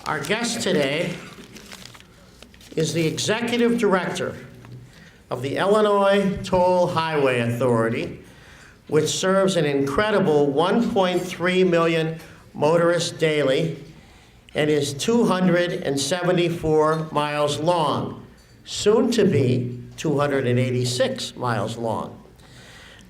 Our guest today is the Executive Director of the Illinois Toll Highway Authority, which serves an incredible 1.3 million motorists daily and is 274 miles long, soon to be 286 miles long.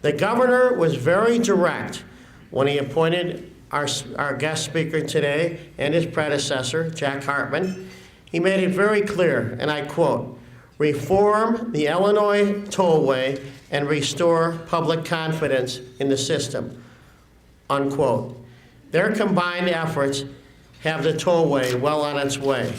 The governor was very direct when he appointed our guest speaker today and his predecessor, Jack Hartman. He made it very clear, and I quote, "Reform the Illinois Tollway and restore public confidence in the system," unquote. Their combined efforts have the Tollway well on its way.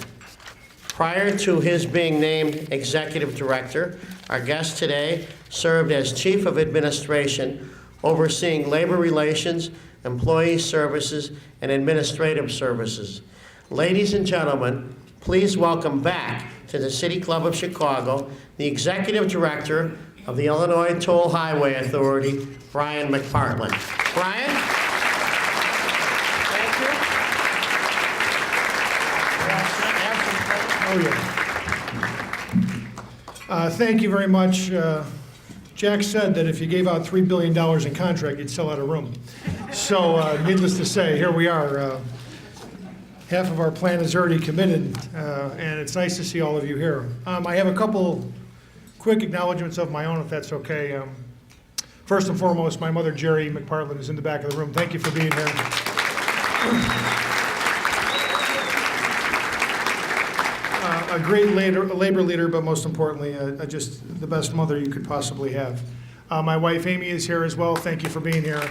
Prior to his being named Executive Director, our guest today served as Chief of Administration, overseeing labor relations, employee services, and administrative services. Ladies and gentlemen, please welcome back to the City Club of Chicago, the Executive Director of the Illinois Toll Highway Authority, Brian McPartlin. Brian? Thank you. Thank you very much. Jack said that if you gave out $3 billion in contract, you'd sell out a room. So needless to say, here we are. Half of our plan is already committed, and it's nice to see all of you here. I have a couple quick acknowledgments of my own, if that's okay. First and foremost, my mother, Jerry McPartlin, is in the back of the room. Thank you for being here. A great labor leader, but most importantly, just the best mother you could possibly have. My wife, Amy, is here as well. Thank you for being here.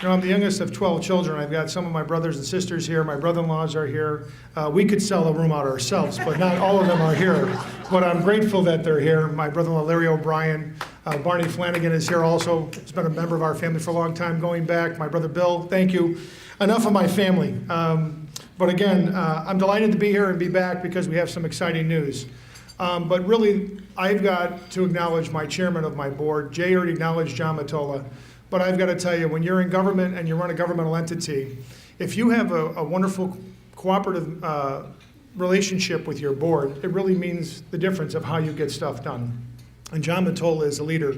You know, I'm the youngest of 12 children. I've got some of my brothers and sisters here. My brother-in-laws are here. We could sell a room out ourselves, but not all of them are here. But I'm grateful that they're here. My brother-in-law, Larry O'Brien. Barney Flanagan is here also. He's been a member of our family for a long time, going back. My brother Bill, thank you. Enough of my family. But again, I'm delighted to be here and be back because we have some exciting news. But really, I've got to acknowledge my chairman of my board. Jay already acknowledged John Mottola. But I've got to tell you, when you're in government and you run a governmental entity, if you have a wonderful cooperative relationship with your board, it really means the difference of how you get stuff done. And John Mottola is a leader.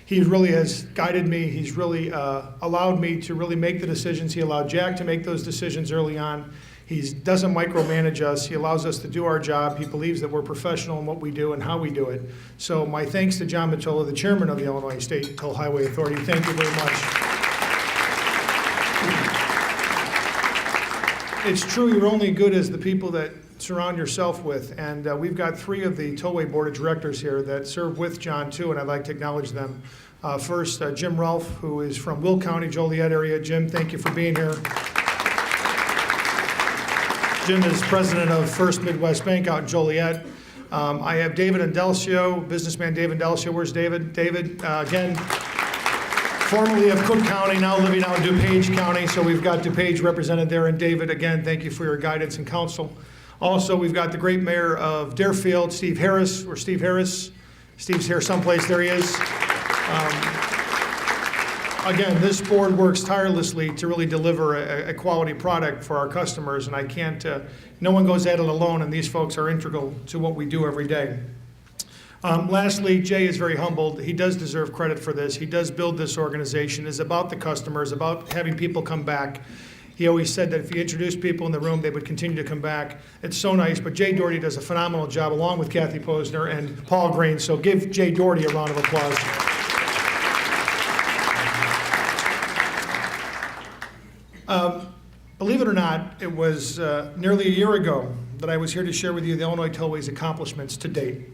He really has guided me. He's really allowed me to really make the decisions. He allowed Jack to make those decisions early on. He doesn't micromanage us. He allows us to do our job. He believes that we're professional in what we do and how we do it. So my thanks to John Mottola, the chairman of the Illinois State Toll Highway Authority. Thank you very much. It's true, you're only good as the people that surround yourself with. And we've got 3 of the Tollway Board of Directors here that serve with John too, and I'd like to acknowledge them. First, Jim Rolfe, who is from Will County, Joliet area. Jim, thank you for being here. Jim is president of First Midwest Bank out in Joliet. I have David Indelcio, businessman David Indelcio. Where's David? David, again, formerly of Cook County, now living out in DuPage County. So we've got DuPage represented there. And David, again, thank you for your guidance and counsel. Also, we've got the great mayor of Deerfield, Steve Harris. Where's Steve Harris? Steve's here someplace. There he is. Again, this board works tirelessly to really deliver a quality product for our customers, and I can't, no one goes at it alone, and these folks are integral to what we do every day. Lastly, Jay is very humbled. He does deserve credit for this. He does build this organization. It's about the customers, about having people come back. He always said that if you introduce people in the room, they would continue to come back. It's so nice, but Jay Doherty does a phenomenal job along with Kathy Posner and Paul Green, so give Jay Doherty a round of applause. Believe it or not, it was nearly a year ago that I was here to share with you the Illinois Tollway's accomplishments to date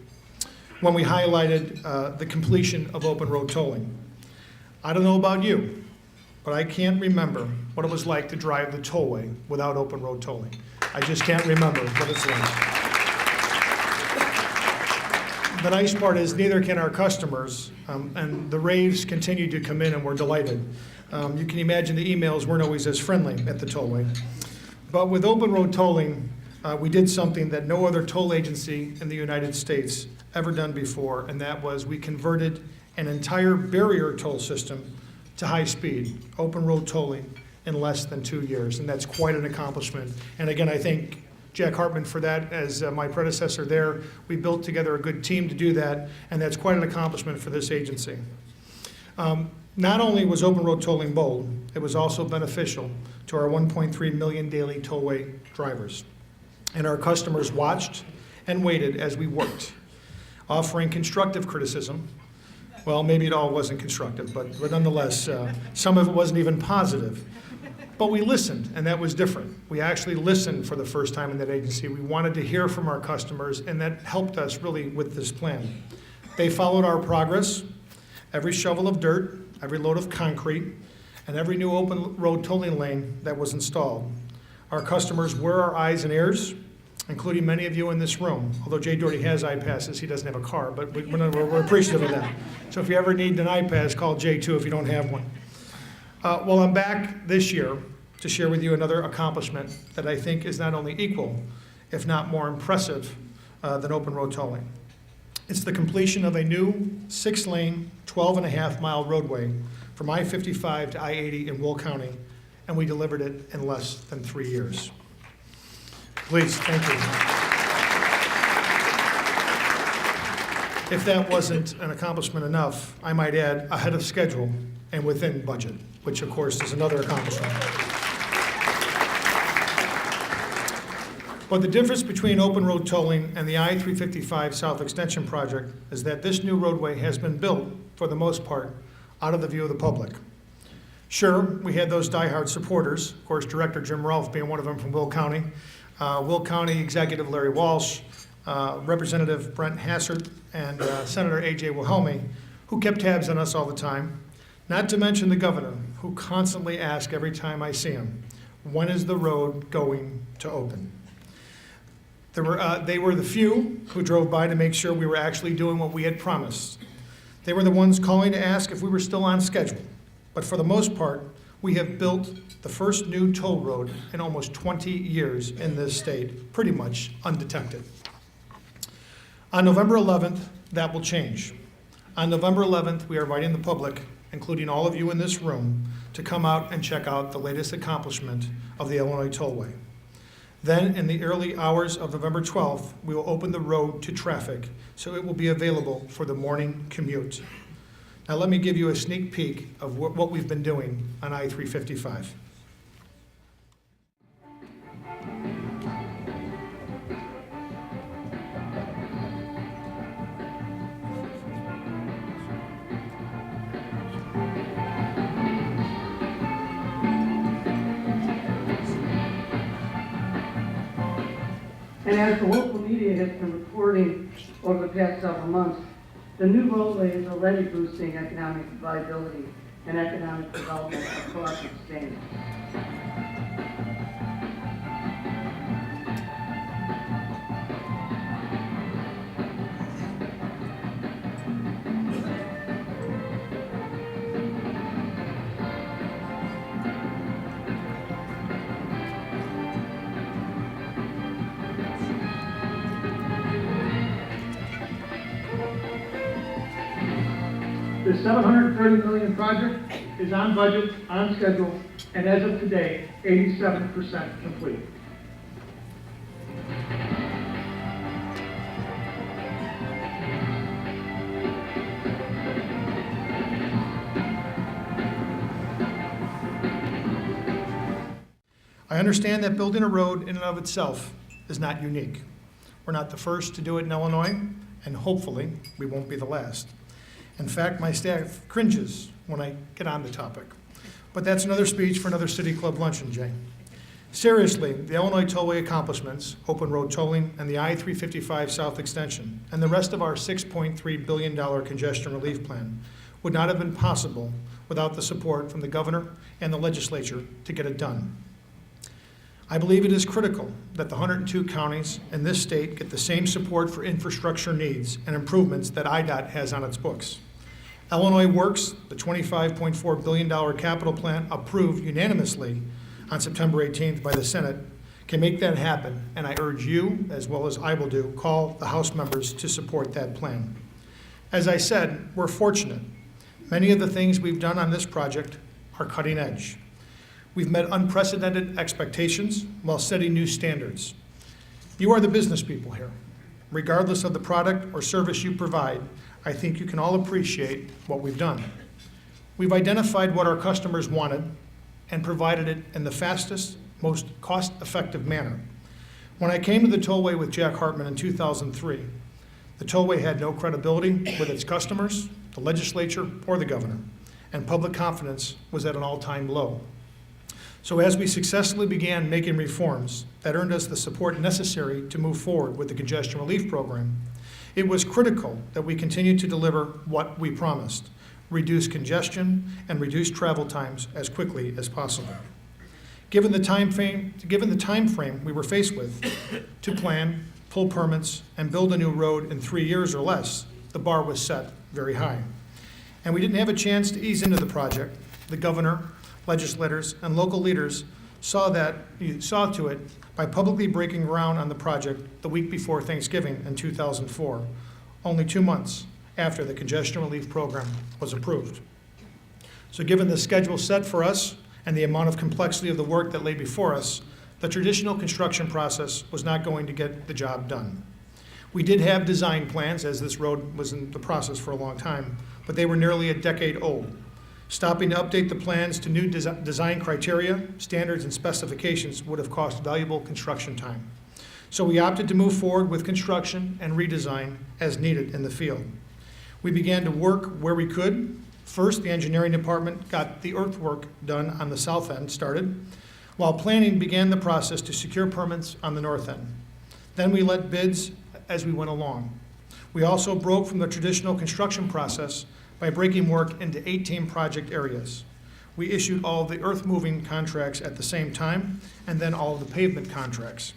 when we highlighted the completion of open road tolling. I don't know about you, but I can't remember what it was like to drive the tollway without open road tolling. I just can't remember what it's like. The nice part is neither can our customers, and the raves continue to come in and we're delighted. You can imagine the emails weren't always as friendly at the tollway. But with open road tolling, we did something that no other toll agency in the United States ever done before, and that was we converted an entire barrier toll system to high speed, open road tolling in less than 2 years, and that's quite an accomplishment. And again, I thank Jack Hartman for that. As my predecessor there, we built together a good team to do that, and that's quite an accomplishment for this agency. Not only was open road tolling bold, it was also beneficial to our 1.3 million daily tollway drivers. And our customers watched and waited as we worked, offering constructive criticism. Well, maybe it all wasn't constructive, but nonetheless, some of it wasn't even positive. But we listened, and that was different. We actually listened for the first time in that agency. We wanted to hear from our customers, and that helped us really with this plan. They followed our progress. Every shovel of dirt, every load of concrete, and every new open road tolling lane that was installed. Our customers were our eyes and ears, including many of you in this room. Although Jay Doherty has iPasses, he doesn't have a car, but we're appreciative of that. So if you ever need an iPass, call Jay too if you don't have one. Well, I'm back this year to share with you another accomplishment that I think is not only equal, if not more impressive than open road tolling. It's the completion of a new 6-lane, 12.5-mile roadway from I-55 to I-80 in Will County, and we delivered it in less than 3 years. Please, thank you. If that wasn't an accomplishment enough, I might add ahead of schedule and within budget, which of course is another accomplishment. But the difference between open road tolling and the I-355 South Extension project is that this new roadway has been built, for the most part, out of the view of the public. Sure, we had those diehard supporters, of course, Director Jim Rolfe being one of them from Will County, Will County Executive Larry Walsh, Representative Brent Hassert, and Senator A.J. Wilhelmi, who kept tabs on us all the time, not to mention the governor, who constantly asks every time I see him, when is the road going to open? They were the few who drove by to make sure we were actually doing what we had promised. They were the ones calling to ask if we were still on schedule. But for the most part, we have built the first new toll road in almost 20 years in this state, pretty much undetected. On November 11th, that will change. On November 11th, we are inviting the public, including all of you in this room, to come out and check out the latest accomplishment of the Illinois Tollway. Then, in the early hours of November 12th, we will open the road to traffic, so it will be available for the morning commute. Now, let me give you a sneak peek of what we've been doing on I-355. And as the local media has been reporting over the past several months, the new roadway is already boosting economic viability and economic development across the state. The $730 million project is on budget, on schedule, and as of today, 87% complete. I understand that building a road in and of itself is not unique. We're not the first to do it in Illinois, and hopefully we won't be the last. In fact, my staff cringes when I get on the topic. But that's another speech for another City Club luncheon, Jay. Seriously, the Illinois Tollway accomplishments, open road tolling, and the I-355 South Extension, and the rest of our $6.3 billion congestion relief plan would not have been possible without the support from the governor and the legislature to get it done. I believe it is critical that the 102 counties in this state get the same support for infrastructure needs and improvements that IDOT has on its books. Illinois Works, the $25.4 billion capital plan approved unanimously on September 18th by the Senate, can make that happen, and I urge you, as well as I will do, call the House members to support that plan. As I said, we're fortunate Many of the things we've done on this project are cutting edge. We've met unprecedented expectations while setting new standards. You are the business people here. Regardless of the product or service you provide, I think you can all appreciate what we've done. We've identified what our customers wanted and provided it in the fastest, most cost-effective manner. When I came to the Tollway with Jack Hartman in 2003, the Tollway had no credibility with its customers, the legislature, or the governor, and public confidence was at an all-time low. So as we successfully began making reforms that earned us the support necessary to move forward with the congestion relief program, it was critical that we continue to deliver what we promised: reduce congestion and reduce travel times as quickly as possible. Given the time frame we were faced with to plan, pull permits, and build a new road in 3 years or less, the bar was set very high. And we didn't have a chance to ease into the project. The governor, legislators, and local leaders saw to it by publicly breaking ground on the project the week before Thanksgiving in 2004, only 2 months after the congestion relief program was approved. So given the schedule set for us and the amount of complexity of the work that lay before us, the traditional construction process was not going to get the job done. We did have design plans, as this road was in the process for a long time, but they were nearly a decade old. Stopping to update the plans to new design criteria, standards, and specifications would have cost valuable construction time. So we opted to move forward with construction and redesign as needed in the field. We began to work where we could. First, the engineering department got the earthwork done on the south end started, while planning began the process to secure permits on the north end. Then we let bids as we went along. We also broke from the traditional construction process by breaking work into 18 project areas. We issued all of the earth-moving contracts at the same time, and then all of the pavement contracts.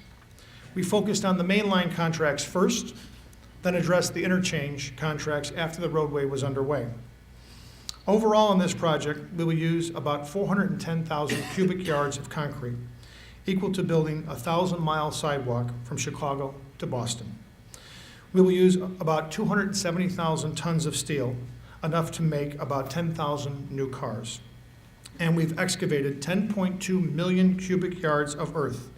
We focused on the mainline contracts first, then addressed the interchange contracts after the roadway was underway. Overall on this project, we will use about 410,000 cubic yards of concrete, equal to building a 1,000-mile sidewalk from Chicago to Boston. We will use about 270,000 tons of steel, enough to make about 10,000 new cars. And we've excavated 10.2 million cubic yards of earth,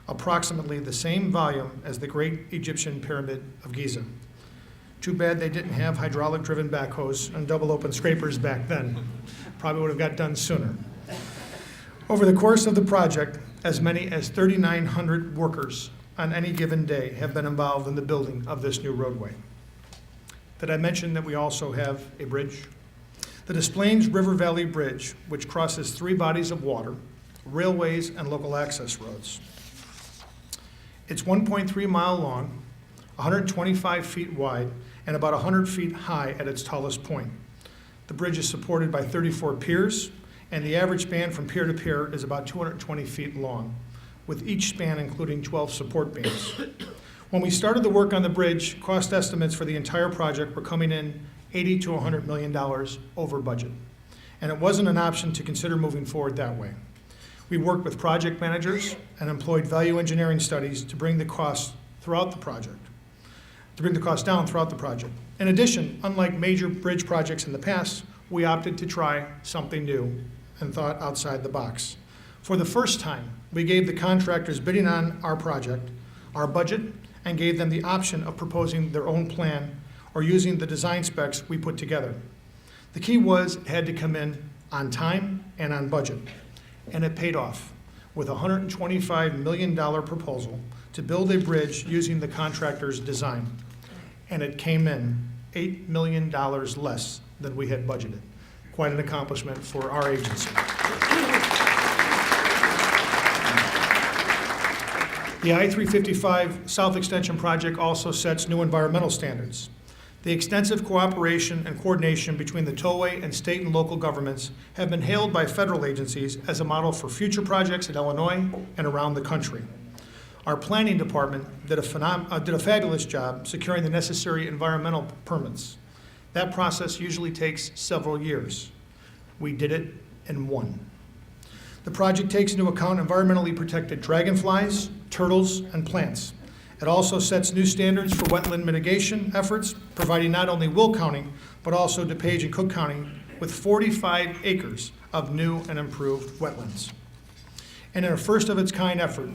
approximately the same volume as the Great Egyptian Pyramid of Giza. Too bad they didn't have hydraulic-driven backhoes and double-open scrapers back then. Probably would have got done sooner. Over the course of the project, as many as 3,900 workers on any given day have been involved in the building of this new roadway. Did I mention that we also have a bridge? The Des Plaines River Valley Bridge, which crosses 3 bodies of water, railways, and local access roads. It's 1.3 mile long, 125 feet wide, and about 100 feet high at its tallest point. The bridge is supported by 34 piers, and the average span from pier to pier is about 220 feet long, with each span including 12 support beams. When we started the work on the bridge, cost estimates for the entire project were coming in $80 to $100 million over budget. And it wasn't an option to consider moving forward that way. We worked with project managers and employed value engineering studies to bring the cost down throughout the project. In addition, unlike major bridge projects in the past, we opted to try something new and thought outside the box. For the first time, we gave the contractors bidding on our project our budget and gave them the option of proposing their own plan or using the design specs we put together. The key was it had to come in on time and on budget, and it paid off with a $125 million proposal to build a bridge using the contractor's design, and it came in $8 million less than we had budgeted. Quite an accomplishment for our agency. The I-355 South Extension project also sets new environmental standards. The extensive cooperation and coordination between the Tollway and state and local governments have been hailed by federal agencies as a model for future projects in Illinois and around the country. Our planning department did a fabulous job securing the necessary environmental permits. That process usually takes several years. We did it in 1. The project takes into account environmentally protected dragonflies, turtles, and plants. It also sets new standards for wetland mitigation efforts, providing not only Will County, but also DuPage and Cook County with 45 acres of new and improved wetlands. And in a first-of-its-kind effort,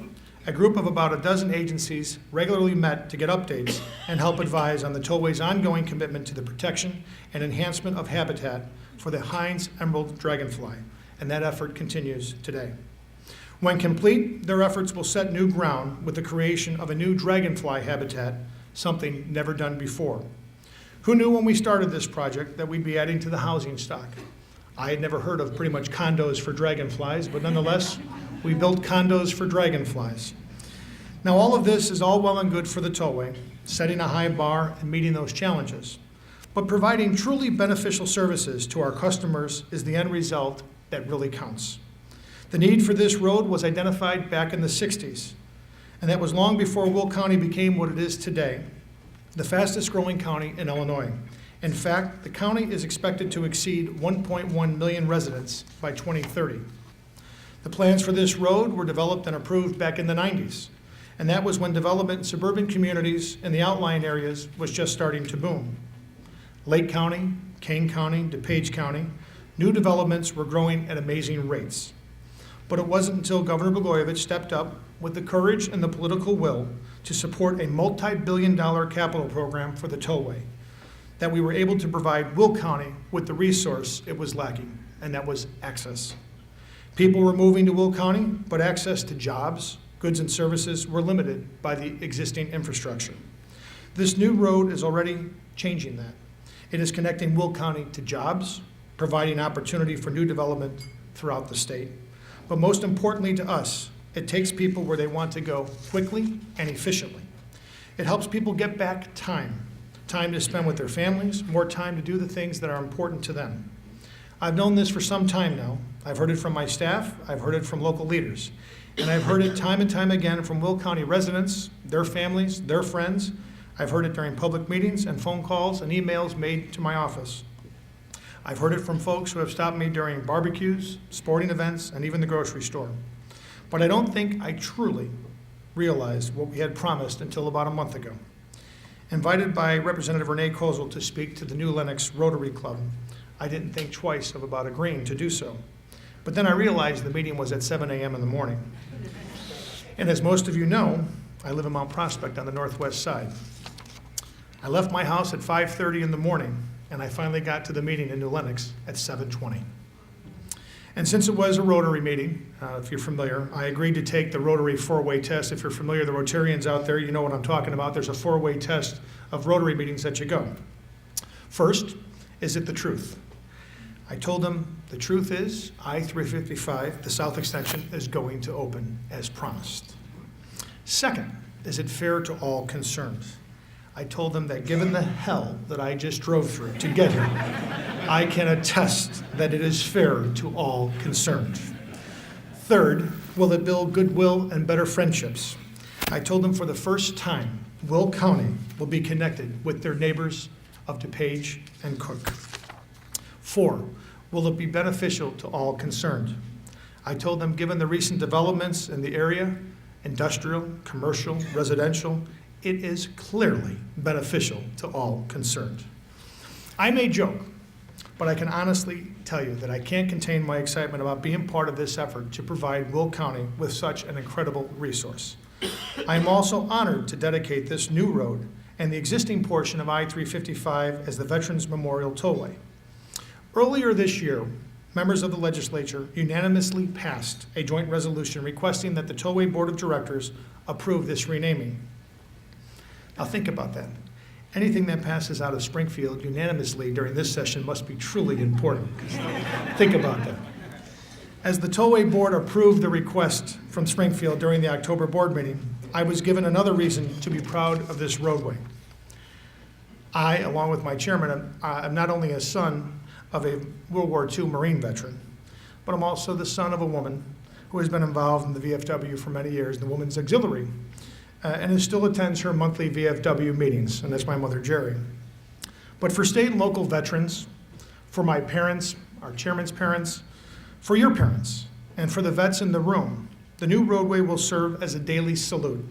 a group of about a dozen agencies regularly met to get updates and help advise on the Tollway's ongoing commitment to the protection and enhancement of habitat for the Hines emerald dragonfly, and that effort continues today. When complete, their efforts will set new ground with the creation of a new dragonfly habitat, something never done before. Who knew when we started this project that we'd be adding to the housing stock? I had never heard of pretty much condos for dragonflies, but nonetheless, we built condos for dragonflies. Now, all of this is all well and good for the Tollway, setting a high bar and meeting those challenges. But providing truly beneficial services to our customers is the end result that really counts. The need for this road was identified back in the 60s, and that was long before Will County became what it is today, the fastest growing county in Illinois. In fact, the county is expected to exceed 1.1 million residents by 2030. The plans for this road were developed and approved back in the 90s, and that was when development in suburban communities in the outlying areas was just starting to boom. Lake County, Kane County, DuPage County, new developments were growing at amazing rates. But it wasn't until Governor Blagojevich stepped up with the courage and the political will to support a multi-billion-dollar capital program for the Tollway that we were able to provide Will County with the resource it was lacking, and that was access. People were moving to Will County, but access to jobs, goods, and services were limited by the existing infrastructure. This new road is already changing that. It is connecting Will County to jobs, providing opportunity for new development throughout the state. But most importantly to us, it takes people where they want to go quickly and efficiently. It helps people get back time to spend with their families, more time to do the things that are important to them. I've known this for some time now. I've heard it from my staff, I've heard it from local leaders, and I've heard it time and time again from Will County residents, their families, their friends. I've heard it during public meetings and phone calls and emails made to my office. I've heard it from folks who have stopped me during barbecues, sporting events, and even the grocery store. But I don't think I truly realized what we had promised until about a month ago. Invited by Representative Renee Kozel to speak to the New Lenox Rotary Club, I didn't think twice about agreeing to do so. But then I realized the meeting was at 7 a.m. in the morning. And as most of you know, I live in Mount Prospect on the northwest side. I left my house at 5:30 in the morning, and I finally got to the meeting in New Lenox at 7:20. And since it was a Rotary meeting, if you're familiar, I agreed to take the Rotary four-way test. If you're familiar, the Rotarians out there, you know what I'm talking about. There's a four-way test of Rotary meetings that you go. First, is it the truth? I told them the truth is I-355, the South Extension, is going to open as promised. Second, is it fair to all concerned? I told them that given the hell that I just drove through to get here, I can attest that it is fair to all concerned. Third, will it build goodwill and better friendships? I told them for the first time, Will County will be connected with their neighbors of DuPage and Cook. 4, will it be beneficial to all concerned? I told them given the recent developments in the area, industrial, commercial, residential, it is clearly beneficial to all concerned. I may joke, but I can honestly tell you that I can't contain my excitement about being part of this effort to provide Will County with such an incredible resource. I am also honored to dedicate this new road and the existing portion of I-355 as the Veterans Memorial Tollway. Earlier this year, members of the legislature unanimously passed a joint resolution requesting that the Tollway Board of Directors approve this renaming. Now think about that. Anything that passes out of Springfield unanimously during this session must be truly important. Think about that. As the Tollway Board approved the request from Springfield during the October board meeting, I was given another reason to be proud of this roadway. I, along with my chairman, am not only a son of a World War II Marine veteran, but I'm also the son of a woman who has been involved in the VFW for many years, the Women's Auxiliary, and who still attends her monthly VFW meetings, and that's my mother, Jerry. But for state and local veterans, for my parents, our chairman's parents, for your parents, and for the vets in the room, the new roadway will serve as a daily salute.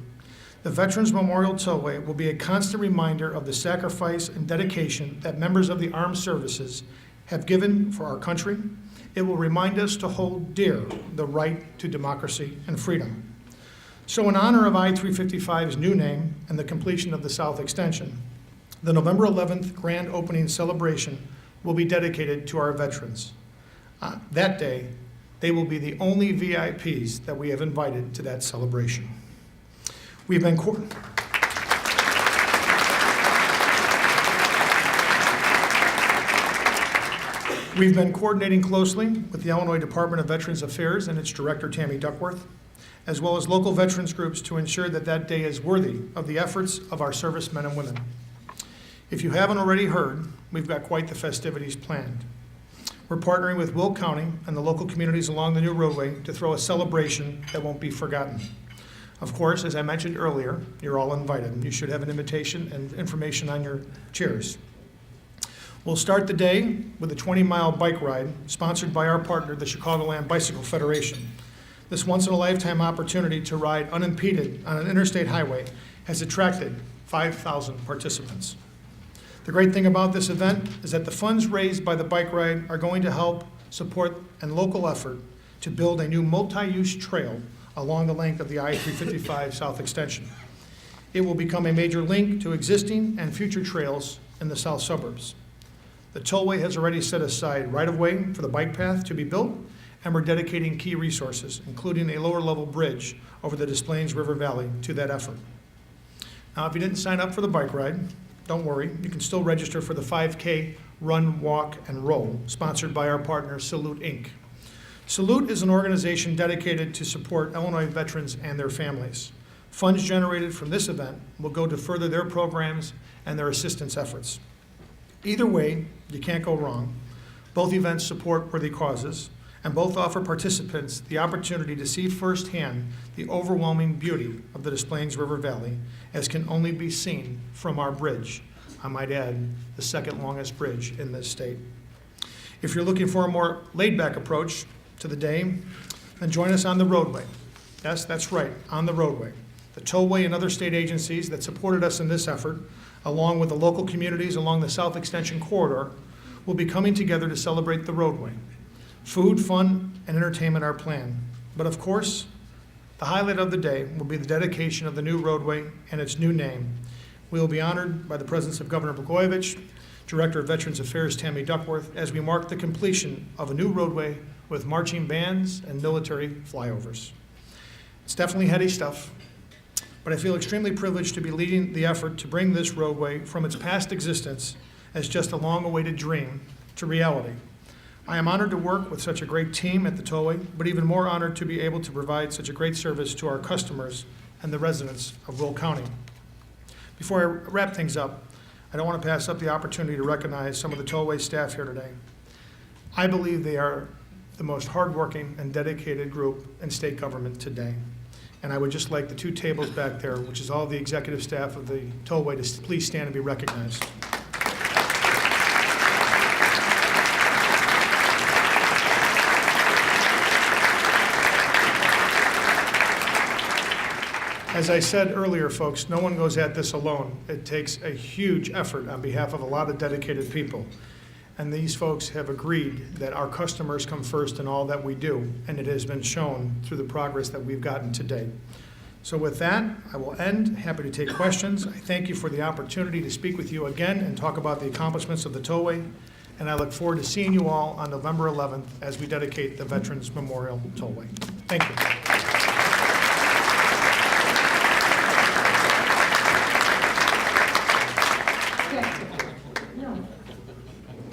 The Veterans Memorial Tollway will be a constant reminder of the sacrifice and dedication that members of the armed services have given for our country. It will remind us to hold dear the right to democracy and freedom. So in honor of I-355's new name and the completion of the South Extension, the November 11th grand opening celebration will be dedicated to our veterans. That day, they will be the only VIPs that we have invited to that celebration. We've been coordinating closely with the Illinois Department of Veterans Affairs and its director, Tammy Duckworth, as well as local veterans groups to ensure that that day is worthy of the efforts of our servicemen and women. If you haven't already heard, we've got quite the festivities planned. We're partnering with Will County and the local communities along the new roadway to throw a celebration that won't be forgotten. Of course, as I mentioned earlier, you're all invited. You should have an invitation and information on your chairs. We'll start the day with a 20-mile bike ride sponsored by our partner, the Chicagoland Bicycle Federation. This once-in-a-lifetime opportunity to ride unimpeded on an interstate highway has attracted 5,000 participants. The great thing about this event is that the funds raised by the bike ride are going to help support a local effort to build a new multi-use trail along the length of the I-355 South Extension. It will become a major link to existing and future trails in the south suburbs. The Tollway has already set aside right-of-way for the bike path to be built, and we're dedicating key resources, including a lower-level bridge over the Des Plaines River Valley, to that effort. Now, if you didn't sign up for the bike ride, don't worry. You can still register for the 5K Run, Walk, and Roll, sponsored by our partner, Salute, Inc. Salute is an organization dedicated to support Illinois veterans and their families. Funds generated from this event will go to further their programs and their assistance efforts. Either way, you can't go wrong. Both events support worthy causes, and both offer participants the opportunity to see firsthand the overwhelming beauty of the Des Plaines River Valley, as can only be seen from our bridge. I might add, the second longest bridge in this state. If you're looking for a more laid-back approach to the day, then join us on the roadway. Yes, that's right, on the roadway. The Tollway and other state agencies that supported us in this effort, along with the local communities along the South Extension corridor, will be coming together to celebrate the roadway. Food, fun, and entertainment are planned. But of course, the highlight of the day will be the dedication of the new roadway and its new name. We will be honored by the presence of Governor Blagojevich, Director of Veterans Affairs Tammy Duckworth, as we mark the completion of a new roadway with marching bands and military flyovers. It's definitely heady stuff, but I feel extremely privileged to be leading the effort to bring this roadway from its past existence as just a long-awaited dream to reality. I am honored to work with such a great team at the Tollway, but even more honored to be able to provide such a great service to our customers and the residents of Will County. Before I wrap things up, I don't want to pass up the opportunity to recognize some of the Tollway staff here today. I believe they are the most hardworking and dedicated group in state government today. And I would just like the two tables back there, which is all the executive staff of the Tollway, to please stand and be recognized. As I said earlier, folks, no one goes at this alone. It takes a huge effort on behalf of a lot of dedicated people. And these folks have agreed that our customers come first in all that we do, and it has been shown through the progress that we've gotten to date. So with that, I will end. Happy to take questions. I thank you for the opportunity to speak with you again and talk about the accomplishments of the Tollway, and I look forward to seeing you all on November 11th as we dedicate the Veterans Memorial Tollway. Thank you.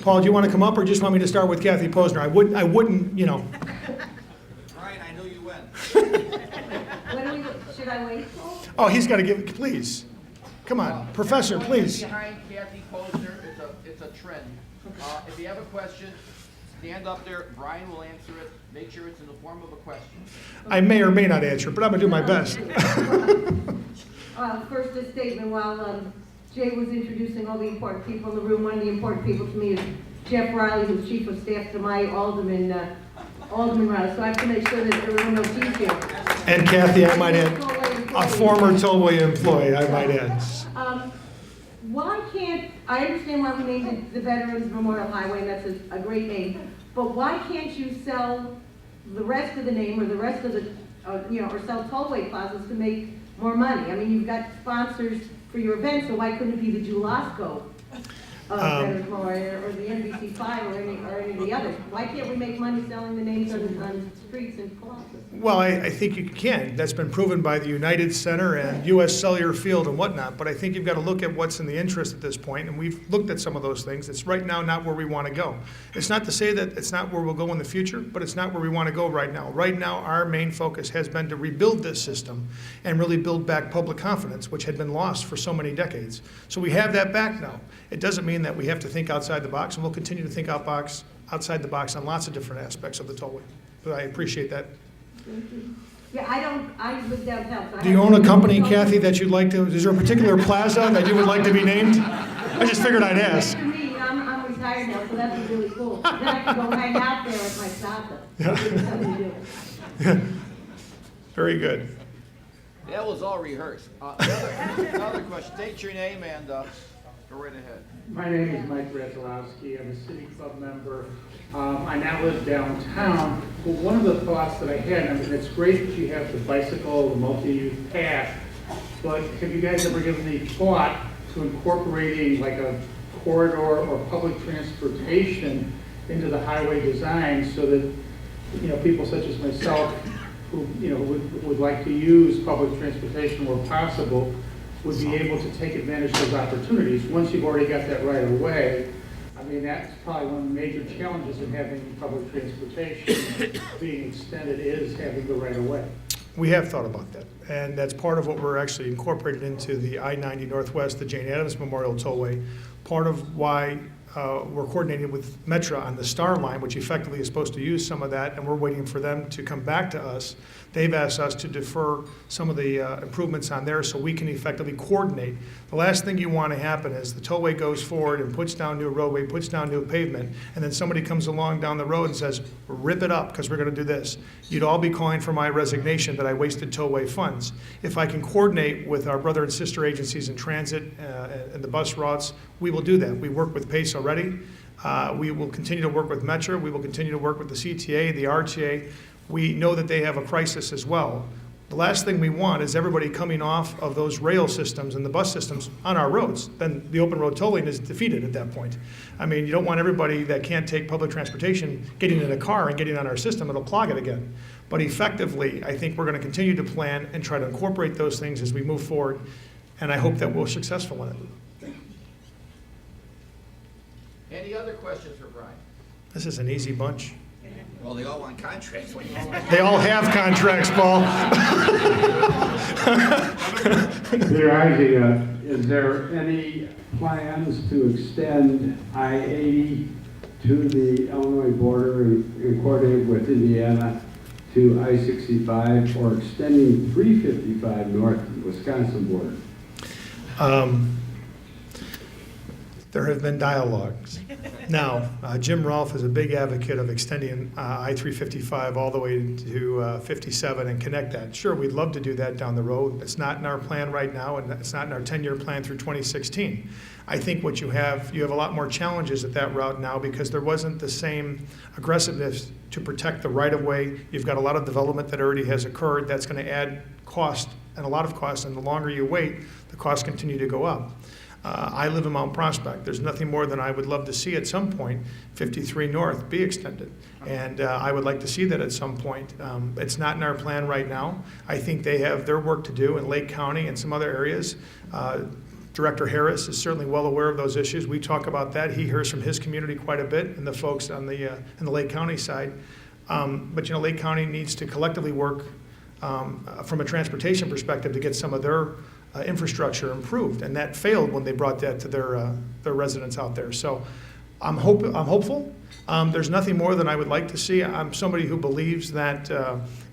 Paul, do you want to come up, or just want me to start with Kathy Posner? I wouldn't, you know. Brian, I know you went. Should I wait? Oh, he's got to give, please. Come on, Professor, please. Behind Kathy Posner, it's a trend. If you have a question, stand up there. Brian will answer it. Make sure it's in the form of a question. I may or may not answer it, but I'm going to do my best. First, a statement. While Jay was introducing all the important people in the room, one of the important people to me is Jeff Riley, who's Chief of Staff to my Alderman Riley. So I have to make sure that everyone knows he's here. And Kathy, I might add, a former Tollway employee, I might add. why can't, I understand why we named it the Veterans Memorial Highway, and that's a great name, but why can't you sell the rest of the name or the rest of the, or sell tollway plazas to make more money? I mean, you've got sponsors for your events, so why couldn't it be the Julasco Veterans Memorial or the NBC5 or any of the others? Why can't we make money selling the names on streets and plazas? Well, I think you can. That's been proven by the United Center and U.S. Cellular Field and whatnot. But I think you've got to look at what's in the interest at this point, and we've looked at some of those things. It's right now not where we want to go. It's not to say that it's not where we'll go in the future, but it's not where we want to go right now. Right now, our main focus has been to rebuild this system and really build back public confidence, which had been lost for so many decades. So we have that back now. It doesn't mean that we have to think outside the box, and we'll continue to think outside the box on lots of different aspects of the tollway. But I appreciate that. Thank you. Yeah, I live downtown. So Do you own a company, Kathy, that you'd like to, is there a particular plaza that you would like to be named? I just figured I'd ask. For me, I'm retired now, so that'd be really cool. Then I can go hang out there at my plaza. Very good. That was all rehearsed. Another question. State your name and go right ahead. My name is Mike Razzolowski. I'm a City Club member. I now live downtown. But one of the thoughts that I had, I mean, it's great that you have the bicycle, the multi-use path, but have you guys ever given any thought to incorporating like a corridor or public transportation into the highway design so that, people such as myself who, would like to use public transportation where possible would be able to take advantage of those opportunities. Once you've already got that right away, I mean, that's probably one of the major challenges in having public transportation being extended is having the right of way. We have thought about that, and that's part of what we're actually incorporated into the I-90 Northwest, the Jane Addams Memorial Tollway. Part of why we're coordinating with Metra on the Star Line, which effectively is supposed to use some of that, and we're waiting for them to come back to us. They've asked us to defer some of the improvements on there so we can effectively coordinate. The last thing you want to happen is the tollway goes forward and puts down new roadway, puts down new pavement, and then somebody comes along down the road and says, rip it up because we're going to do this. You'd all be calling for my resignation that I wasted tollway funds. If I can coordinate with our brother and sister agencies in transit and the bus routes, we will do that. We work with PACE already. We will continue to work with Metra. We will continue to work with the CTA, the RTA. We know that they have a crisis as well. The last thing we want is everybody coming off of those rail systems and the bus systems on our roads. Then the open road tolling is defeated at that point. I mean, you don't want everybody that can't take public transportation getting in a car and getting on our system. It'll clog it again. But effectively, I think we're going to continue to plan and try to incorporate those things as we move forward. And I hope that we're successful in it. Any other questions for Brian? This is an easy bunch. Well, they all want contracts. They all have contracts, Paul. Peter Isaac, is there any plans to extend I-80 to the Illinois border and coordinate with Indiana to I-65 or extending 355 north to the Wisconsin border? There have been dialogues. Now, Jim Rolfe is a big advocate of extending I-355 all the way to 57 and connect that. Sure, we'd love to do that down the road. It's not in our plan right now, and it's not in our 10-year plan through 2016. I think what you have a lot more challenges at that route now because there wasn't the same aggressiveness to protect the right-of-way. You've got a lot of development that already has occurred. That's going to add cost and a lot of cost, and the longer you wait, the costs continue to go up. I live in Mount Prospect. There's nothing more than I would love to see at some point 53 North be extended. And I would like to see that at some point. It's not in our plan right now. I think they have their work to do in Lake County and some other areas. Director Harris is certainly well aware of those issues. We talk about that. He hears from his community quite a bit and the folks on the in the Lake County side. But Lake County needs to collectively work from a transportation perspective to get some of their infrastructure improved, and that failed when they brought that to their residents out there. So I'm hopeful. There's nothing more than I would like to see. I'm somebody who believes that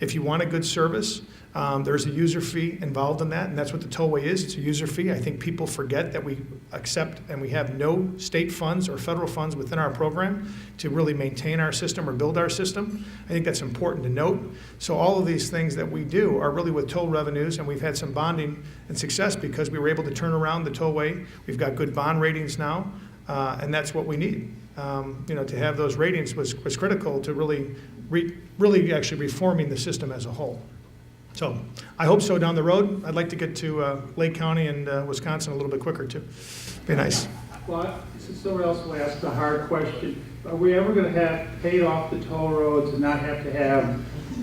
if you want a good service, There's a user fee involved in that, and that's what the tollway is. It's a user fee. I think people forget that we accept and we have no state funds or federal funds within our program to really maintain our system or build our system. I think that's important to note. So all of these things that we do are really with toll revenues, and we've had some bonding and success because we were able to turn around the tollway. We've got good bond ratings now, and that's what we need. To have those ratings was critical to really actually reforming the system as a whole. So I hope so down the road. I'd like to get to Lake County and Wisconsin a little bit quicker too. Be nice. Well, someone else will ask the hard question. Are we ever going to have paid off the toll roads and not have to have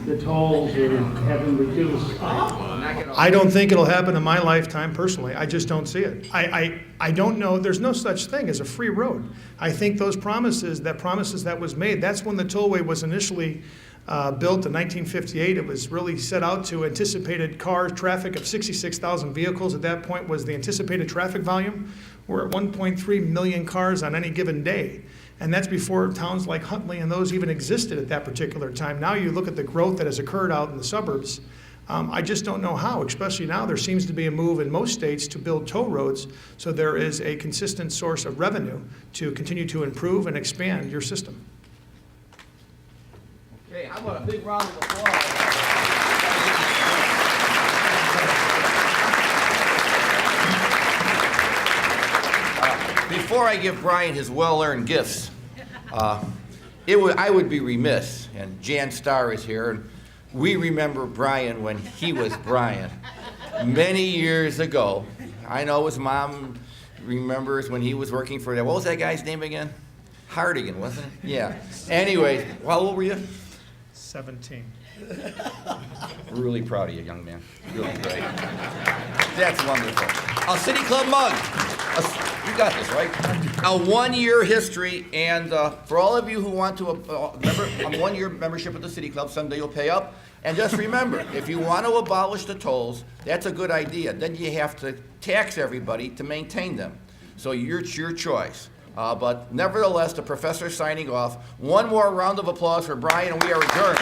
the tolls or have them reduced? I don't think it'll happen in my lifetime personally. I just don't see it. I don't know. There's no such thing as a free road. I think those promises that was made, that's when the tollway was initially built in 1958. It was really set out to anticipated car traffic of 66,000 vehicles. At that point was the anticipated traffic volume. We're at 1.3 million cars on any given day. And that's before towns like Huntley and those even existed at that particular time. Now you look at the growth that has occurred out in the suburbs. I just don't know how, especially now there seems to be a move in most states to build toll roads so there is a consistent source of revenue to continue to improve and expand your system. Okay, how about a big round of applause? Before I give Brian his well-earned gifts, I would be remiss, and Jan Starr is here, and we remember Brian when he was Brian. Many years ago, I know his mom remembers when he was working for, what was that guy's name again? Hardigan, wasn't it? Yeah. Anyway, how old were you? 17. Really proud of you, young man. Really great. That's wonderful. A City Club mug. You got this, right? A one-year history, and for all of you who want to, remember, a one-year membership with the City Club, someday you'll pay up. And just remember, if you want to abolish the tolls, that's a good idea. Then you have to tax everybody to maintain them. So it's your choice. But nevertheless, the professor's signing off. One more round of applause for Brian, and we are adjourned.